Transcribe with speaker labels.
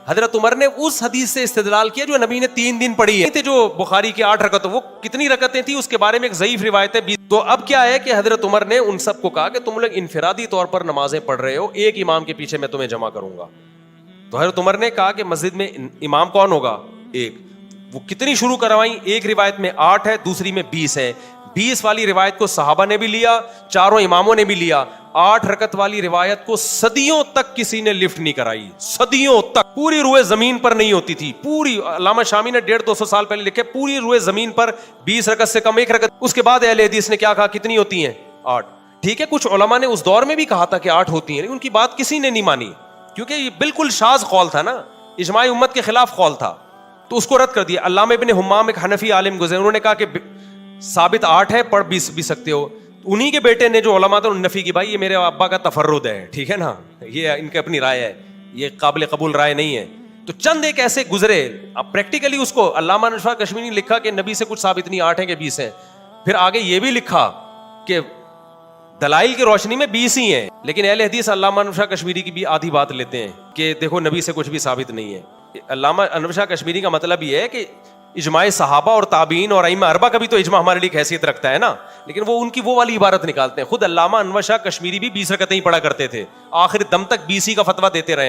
Speaker 1: حضرت عمر نے اس حدیث سے استدلال کیا جو نبی نے 3 دن پڑھی ہے, جو بخاری کی 8 رکعتیں, وہ کتنی رکعتیں تھی اس کے بارے میں ایک ضعیف روایت ہے. تو اب کیا ہے کہ حضرت عمر نے ان سب کو کہا کہ تم لوگ انفرادی طور پر نمازیں پڑھ رہے ہو, ایک امام کے پیچھے میں تمہیں جمع کروں گا. تو حضرت عمر نے کہا کہ مسجد میں امام کون ہوگا؟ ایک. وہ کتنی شروع کروائیں؟ ایک روایت میں 8 ہے, دوسری میں 20 ہے. 20 والی روایت کو صحابہ نے بھی لیا, چاروں اماموں نے بھی لیا. 8 رکعت والی روایت کو صدیوں تک کسی نے لفٹ نہیں کرائی, صدیوں تک. پوری روئے زمین پر نہیں ہوتی تھی, پوری. علامہ شامی نے 150-200 سال پہلے لکھے, پوری روئے زمین پر 20 رکعت سے کم 1 رکعت. اس کے بعد اہل حدیث نے کیا کہا, کتنی ہوتی ہیں؟ 8. ٹھیک ہے, کچھ علماء نے اس دور میں بھی کہا تھا کہ 8 ہوتی ہیں, لیکن ان کی بات کسی نے نہیں مانی, کیونکہ یہ بالکل شاذ قول تھا نا, اجماع امت کے خلاف قول تھا, تو اس کو رد کر دیا. علامہ ابن حمام ایک حنفی عالم گزرے, انہوں نے کہا کہ ثابت 8 ہے, پڑھ بھی سکتے ہو. انہی کے بیٹے نے جو علماء تھے انہوں نے نفی کی, بھائی یہ میرے ابا کا تفرد ہے, ٹھیک ہے نا, یہ ان کی اپنی رائے ہے, یہ قابل قبول رائے نہیں ہے. تو چند ایک ایسے گزرے, اب پریکٹیکلی اس کو علامہ نشفا کشمیری نے لکھا کہ نبی سے کچھ ثابت نہیں, 8 ہیں کہ 20 ہیں. پھر آگے یہ بھی لکھا کہ دلائل کی روشنی میں 20 ہی ہیں, لیکن اہل حدیث علامہ نشفا کشمیری کی بھی آدھی بات لیتے ہیں کہ دیکھو نبی سے کچھ بھی ثابت نہیں ہے. علامہ انوشا کشمیری کا مطلب یہ ہے کہ اجماع صحابہ اور تابعین اور ائمہ اربعہ کا بھی تو اجماع ہمارے لیے حیثیت رکھتا ہے نا, لیکن وہ ان کی وہ والی عبارت نکالتے ہیں. خود علامہ انور شاہ کشمیری بھی 20 رکعتیں ہی پڑھا کرتے تھے, آخر دم تک 20 ہی کا فتویٰ دیتے رہے.